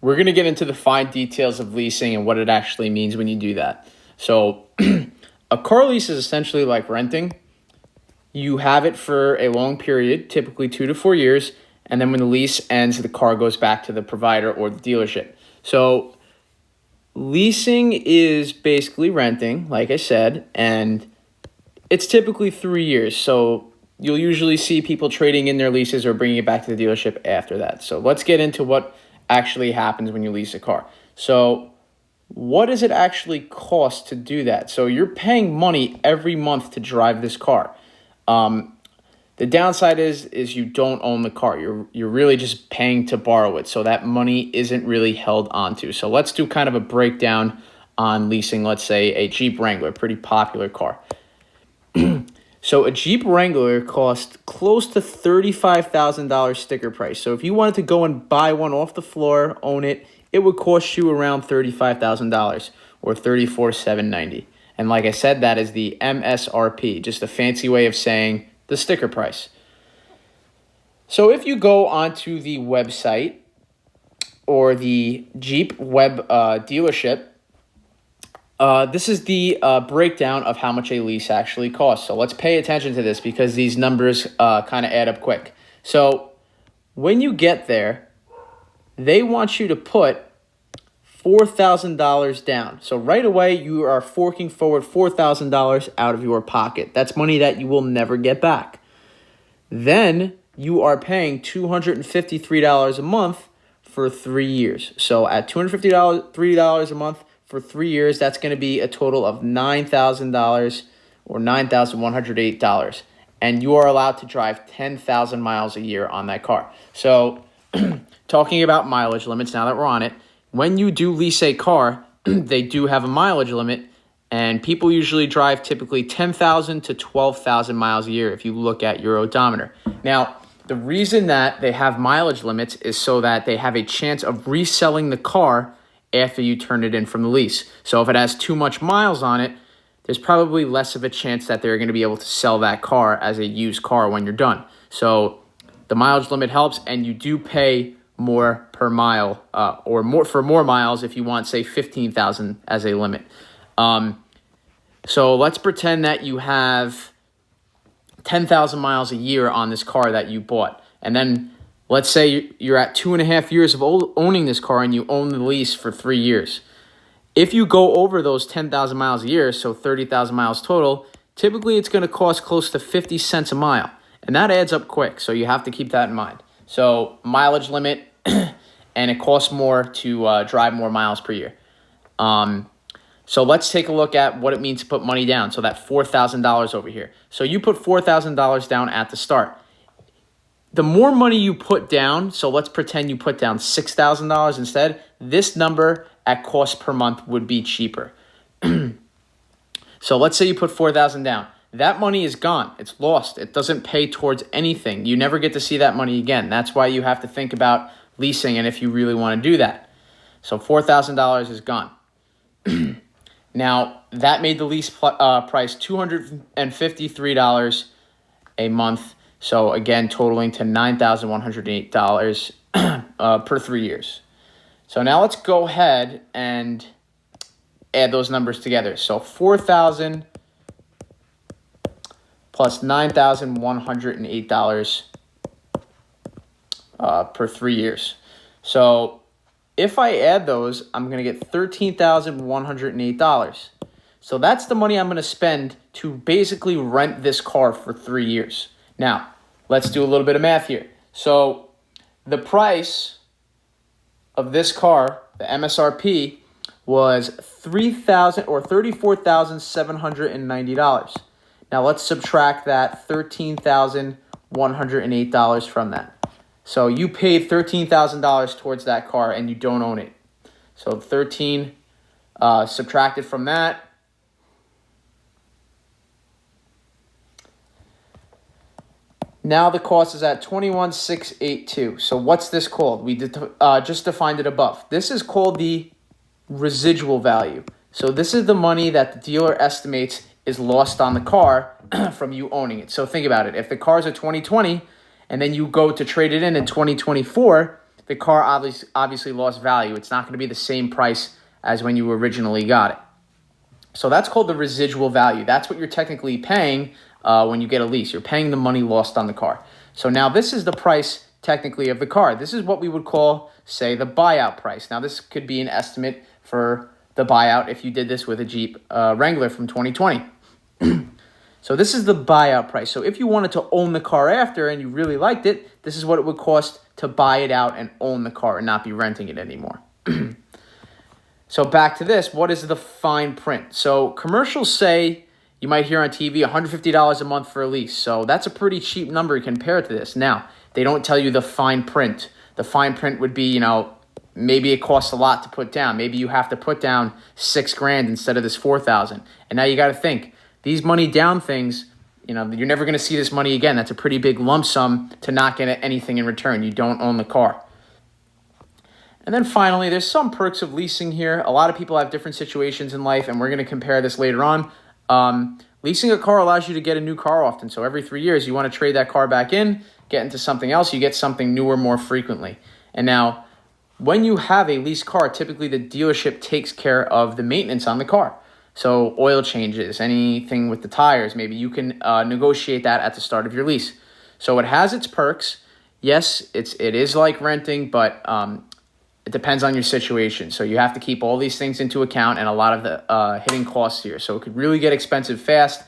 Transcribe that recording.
we're going to get into the fine details of leasing and what it actually means when you do that. So a car lease is essentially like renting. You have it for a long period, typically 2 to 4 years, and then when the lease ends, the car goes back to the provider or the dealership. So leasing is basically renting, like I said, and it's typically 3 years. So you'll usually see people trading in their leases or bringing it back to the dealership after that. So let's get into what actually happens when you lease a car. So what does it actually cost to do that? So you're paying money every month to drive this car. The downside is you don't own the car. You're really just paying to borrow it. So that money isn't really held onto. So let's do kind of a breakdown on leasing, let's say a Jeep Wrangler, a pretty popular car. So a Jeep Wrangler costs close to $35,000 sticker price. So if you wanted to go and buy one off the floor, own it, it would cost you around $35,000 or $34,790. And like I said, that is the MSRP, just a fancy way of saying the sticker price. So if you go onto the website or the Jeep web dealership, this is the breakdown of how much a lease actually costs. So let's pay attention to this because these numbers kind of add up quick. So when you get there, they want you to put $4,000 down. So right away, you are forking forward $4,000 out of your pocket. That's money that you will never get back. Then you are paying $253 a month for 3 years. So at $253 a month for 3 years, that's going to be a total of $9,000 or $9,108. And you are allowed to drive 10,000 miles a year on that car. So talking about mileage limits, now that we're on it, when you do lease a car, they do have a mileage limit, and people usually drive typically 10,000 to 12,000 miles a year if you look at your odometer. Now, the reason that they have mileage limits is so that they have a chance of reselling the car after you turn it in from the lease. So if it has too much miles on it, there's probably less of a chance that they're going to be able to sell that car as a used car when you're done. So the mileage limit helps, and you do pay more per mile or more for more miles if you want, say, 15,000 as a limit. So let's pretend that you have 10,000 miles a year on this car that you bought. And then let's say you're at 2.5 years of owning this car and you own the lease for 3 years. If you go over those 10,000 miles a year, so 30,000 miles total, typically it's going to cost close to 50 cents a mile. And that adds up quick, so you have to keep that in mind. So mileage limit, and it costs more to drive more miles per year. So let's take a look at what it means to put money down. So that $4,000 over here. So you put $4,000 down at the start. The more money you put down, so let's pretend you put down $6,000 instead, this number at cost per month would be cheaper. So let's say you put $4,000 down. That money is gone. It's lost. It doesn't pay towards anything. You never get to see that money again. That's why you have to think about leasing and if you really want to do that. So $4,000 is gone. Now, that made the lease price $253 a month. So again, totaling to $9,108 per 3 years. So now let's go ahead and add those numbers together. So $4,000 plus $9,108 per 3 years. So if I add those, I'm going to get $13,108. So that's the money I'm going to spend to basically rent this car for 3 years. Now, let's do a little bit of math here. So the price of this car, the MSRP, was $34,790. Now let's subtract that $13,108 from that. So you paid $13,000 towards that car and you don't own it. So 13 subtracted from that. Now the cost is at $21,682. So what's this called? We just defined it above. This is called the residual value. So this is the money that the dealer estimates is lost on the car from you owning it. So think about it. If the car's a 2020 and then you go to trade it in 2024, the car obviously lost value. It's not going to be the same price as when you originally got it. So that's called the residual value. That's what you're technically paying when you get a lease. You're paying the money lost on the car. So now this is the price technically of the car. This is what we would call, say, the buyout price. Now this could be an estimate for the buyout if you did this with a Jeep Wrangler from 2020. So this is the buyout price. So if you wanted to own the car after and you really liked it, this is what it would cost to buy it out and own the car and not be renting it anymore. So back to this, what is the fine print? So commercials say, you might hear on TV, $150 a month for a lease. So that's a pretty cheap number compared to this. Now, they don't tell you the fine print. The fine print would be, maybe it costs a lot to put down. Maybe you have to put down $6,000 instead of this $4,000. And now you got to think, these money down things, you're never going to see this money again. That's a pretty big lump sum to not get anything in return. You don't own the car. And then finally, there's some perks of leasing here. A lot of people have different situations in life, and we're going to compare this later on. Leasing a car allows you to get a new car often. So every 3 years, you want to trade that car back in, get into something else, you get something newer more frequently. And now, when you have a leased car, typically the dealership takes care of the maintenance on the car. So oil changes, anything with the tires, maybe you can negotiate that at the start of your lease. So it has its perks. Yes, it is like renting, but it depends on your situation. So you have to keep all these things into account and a lot of the hidden costs here. So it could really get expensive fast.